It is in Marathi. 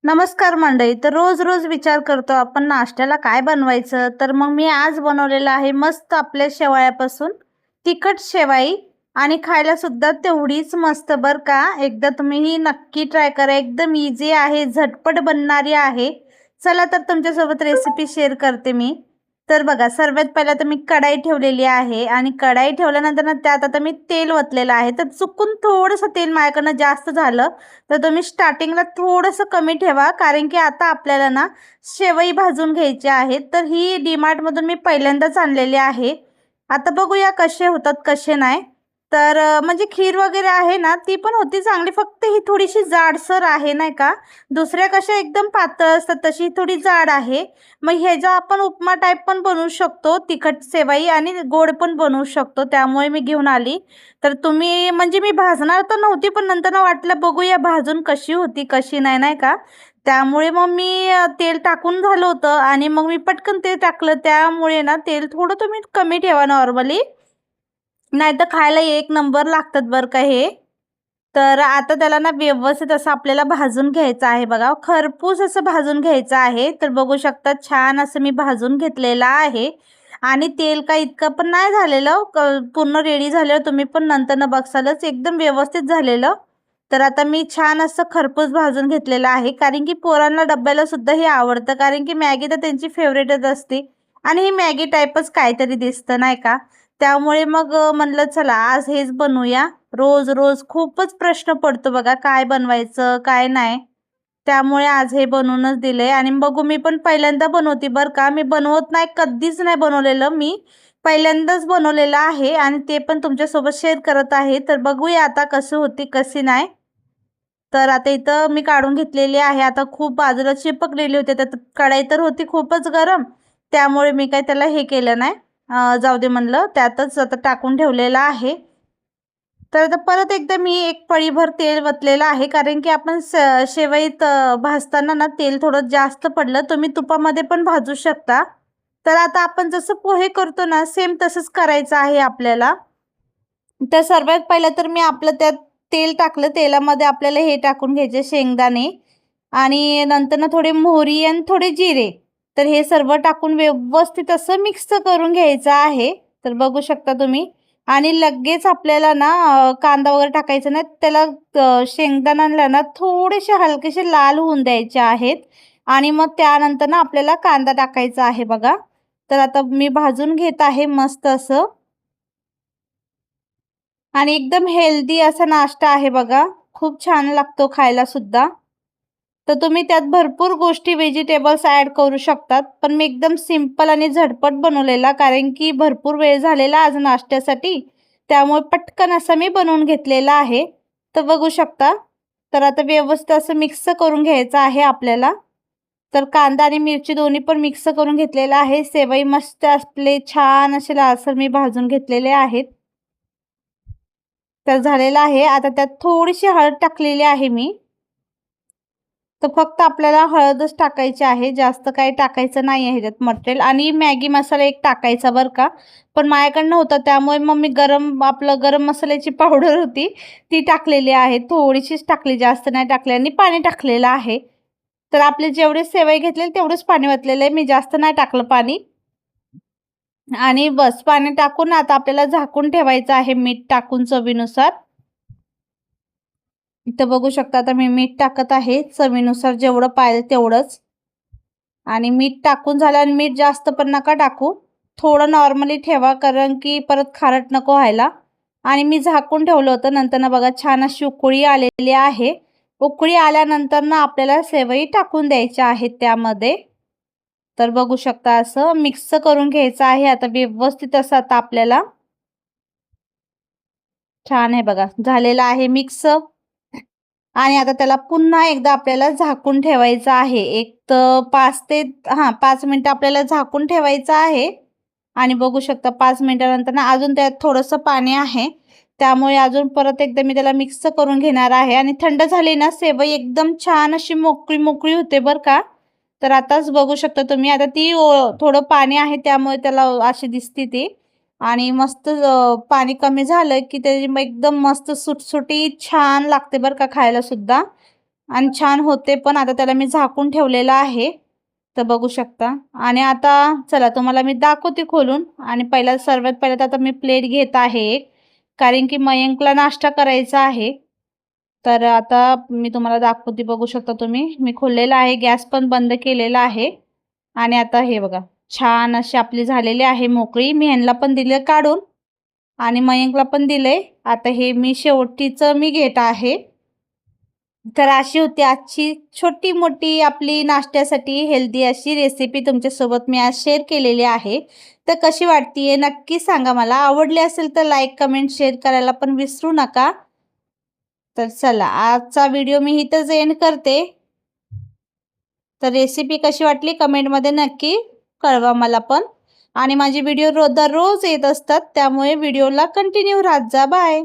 नमस्कार मंडळी. तर रोज रोज विचार करतो आपण नाश्त्याला काय बनवायचं. तर मग मी आज बनवलेलं आहे मस्त आपल्या शेवयापासून तिखट शेवाई आणि खायला सुद्धा तेवढीच मस्त बरं का. एकदा तुम्ही ही नक्की ट्राय करा. एकदम इझी आहे, झटपट बनणारी आहे. चला तर तुमच्यासोबत रेसिपी शेअर करते मी. तर बघा, सर्वात पहिला तर मी कढाई ठेवलेली आहे आणि कढाई ठेवल्यानंतर ना त्यात आता मी तेल ओतलेलं आहे. तर चुकून थोडंसं तेल माझ्याकडनं जास्त झालं तर तुम्ही स्टार्टिंगला थोडंसं कमी ठेवा, कारण की आता आपल्याला ना शेवई भाजून घ्यायची आहे. तर ही डीमार्टमधून मी पहिल्यांदाच आणलेली आहे. आता बघूया कसे होतात कसे नाही. तर म्हणजे खीर वगैरे आहे ना ती पण होती चांगली, फक्त ही थोडीशी जाडसर आहे नाही का. दुसऱ्या कशा एकदम पातळ असतात तशी थोडी जाड आहे. मग ह्याचा आपण उपमा टाईप पण बनवू शकतो, तिखट सेवई, आणि गोड पण बनवू शकतो. त्यामुळे मी घेऊन आली. तर तुम्ही म्हणजे मी भाजणार तर नव्हती, पण नंतर वाटलं बघूया भाजून कशी होती कशी नाही, नाही का. त्यामुळे मग मी तेल टाकून झालं होतं आणि मग मी पटकन ते टाकलं. त्यामुळे ना तेल थोडं तुम्ही कमी ठेवा नॉर्मली, नाहीतर खायला एक नंबर लागतात बरं का हे. तर आता त्याला ना व्यवस्थित असं आपल्याला भाजून घ्यायचं आहे बघा. खरपूस असं भाजून घ्यायचं आहे. तर बघू शकता छान असं मी भाजून घेतलेलं आहे आणि तेल काय इतकं पण नाही झालेलं. पूर्ण रेडी झाल्यावर तुम्ही पण नंतरनं बघसालच एकदम व्यवस्थित झालेलं. तर आता मी छान असं खरपूस भाजून घेतलेलं आहे, कारण की पोरांना डब्याला सुद्धा हे आवडतं, कारण की मॅगी तर त्यांची फेवरेटच असते आणि ही मॅगी टाईपच काहीतरी दिसतं नाही का. त्यामुळे मग म्हणलं चला आज हेच बनवूया. रोज रोज खूपच प्रश्न पडतो बघा काय बनवायचं काय नाही. त्यामुळे आज हे बनवूनच दिलंय आणि बघू, मी पण पहिल्यांदा बनवते बरं का. मी बनवत नाही, कधीच नाही बनवलेलं. मी पहिल्यांदाच बनवलेलं आहे आणि ते पण तुमच्यासोबत शेअर करत आहे. तर बघूया आता कसं होती कशी नाही. तर आता इथं मी काढून घेतलेली आहे. आता खूप बाजूला चिपकलेली होती. तर कढई तर होती खूपच गरम, त्यामुळे मी काही त्याला हे केलं नाही. जाऊ दे म्हणलं, त्यातच आता टाकून ठेवलेलं आहे. तर आता परत एकदा मी एक पळीभर तेल वतलेलं आहे, कारण की आपण शेवईत भाजताना ना तेल थोडं जास्त पडलं. तुम्ही तुपामध्ये पण भाजू शकता. तर आता आपण जसं पोहे करतो ना सेम तसंच करायचं आहे आपल्याला. तर सर्वात पहिलं तर मी आपलं त्यात तेल टाकलं. तेलामध्ये आपल्याला हे टाकून घ्यायचे शेंगदाणे आणि नंतर थोडे मोहरी आणि थोडे जिरे. तर हे सर्व टाकून व्यवस्थित असं मिक्स करून घ्यायचं आहे. तर बघू शकता तुम्ही. आणि लगेच आपल्याला ना कांदा वगैरे टाकायचा नाही. त्याला शेंगदाण्याला ना थोडेसे हलकेसे लाल होऊन द्यायचे आहेत आणि मग त्यानंतर ना आपल्याला कांदा टाकायचा आहे बघा. तर आता मी भाजून घेत आहे मस्त असं. आणि एकदम हेल्दी असा नाश्ता आहे बघा. खूप छान लागतो खायला सुद्धा. तर तुम्ही त्यात भरपूर गोष्टी व्हेजिटेबल्स ॲड करू शकतात. पण मी एकदम सिंपल आणि झटपट बनवलेला, कारण की भरपूर वेळ झालेला आज नाश्त्यासाठी. त्यामुळे पटकन असं मी बनवून घेतलेला आहे. तर बघू शकता. तर आता व्यवस्थित असं मिक्स करून घ्यायचं आहे आपल्याला. तर कांदा आणि मिरची दोन्ही पण मिक्स करून घेतलेलं आहे. सेवई मस्त आपले छान असे लालसर मी भाजून घेतलेले आहेत. तर झालेलं आहे. आता त्यात थोडीशी हळद टाकलेली आहे मी. तर फक्त आपल्याला हळदच टाकायची आहे, जास्त काही टाकायचं नाही आहे ह्याच्यात मटेरियल. आणि मॅगी मसाला एक टाकायचा बरं का. पण माझ्याकडे नव्हता, त्यामुळे मग मी आपलं गरम मसाल्याची पावडर होती ती टाकलेली आहे. थोडीशीच टाकली, जास्त नाही टाकली, आणि पाणी टाकलेलं आहे. तर आपले जेवढे सेवई घेतलेले तेवढंच पाणी ओतलेलं आहे मी, जास्त नाही टाकलं पाणी. आणि बस पाणी टाकून आता आपल्याला झाकून ठेवायचं आहे मीठ टाकून चवीनुसार. इथं बघू शकता आता मी मीठ टाकत आहे चवीनुसार, जेवढं पाहिजे तेवढंच. आणि मीठ टाकून झालं, आणि मीठ जास्त पण नका टाकू, थोडं नॉर्मली ठेवा, कारण की परत खारट नको व्हायला. आणि मी झाकून ठेवलं होतं. नंतर ना बघा छान अशी उकळी आलेली आहे. उकळी आल्यानंतर ना आपल्याला सेवई टाकून द्यायच्या आहेत त्यामध्ये. तर बघू शकता असं मिक्स करून घ्यायचं आहे आता व्यवस्थित असं. आता आपल्याला छान आहे बघा, झालेलं आहे मिक्स. आणि आता त्याला पुन्हा एकदा आपल्याला झाकून ठेवायचं आहे. एक तर 5 मिनिटं आपल्याला झाकून ठेवायचं आहे. आणि बघू शकता 5 मिनिटानंतर ना अजून त्यात थोडंसं पाणी आहे. त्यामुळे अजून परत एकदा मी त्याला मिक्स करून घेणार आहे. आणि थंड झाली ना सेवई एकदम छान अशी मोकळी मोकळी होते बरं का. तर आताच बघू शकता तुम्ही. आता ती थोडं पाणी आहे त्यामुळे त्याला अशी दिसते ती. आणि मस्त पाणी कमी झालं की त्याची एकदम मस्त सुटसुटीत छान लागते बरं का खायला सुद्धा. आणि छान होते पण. आता त्याला मी झाकून ठेवलेलं आहे, तर बघू शकता. आणि आता चला तुम्हाला मी दाखवते खोलून. आणि सर्वात पहिला तर आता मी प्लेट घेत आहे एक, कारण की मयंकला नाश्ता करायचा आहे. तर आता मी तुम्हाला दाखवते, बघू शकता तुम्ही. मी खोललेला आहे, गॅस पण बंद केलेला आहे. आणि आता हे बघा, छान अशी आपली झालेली आहे मोकळी. मी ह्यांना पण दिले काढून आणि मयंकला पण दिले. आता हे मी शेवटीचं मी घेत आहे. तर अशी होती आजची छोटी मोठी आपली नाश्त्यासाठी हेल्दी अशी रेसिपी तुमच्यासोबत मी आज शेअर केलेली आहे. तर कशी वाटतीये नक्की सांगा मला. आवडली असेल तर लाईक, कमेंट, शेअर करायला पण विसरू नका. तर चला, आजचा व्हिडिओ मी इथंच एंड करते. तर रेसिपी कशी वाटली कमेंटमध्ये नक्की कळवा मला पण. आणि माझे व्हिडिओ दररोज येत असतात, त्यामुळे व्हिडिओला कंटिन्यू राहत जा. बाय.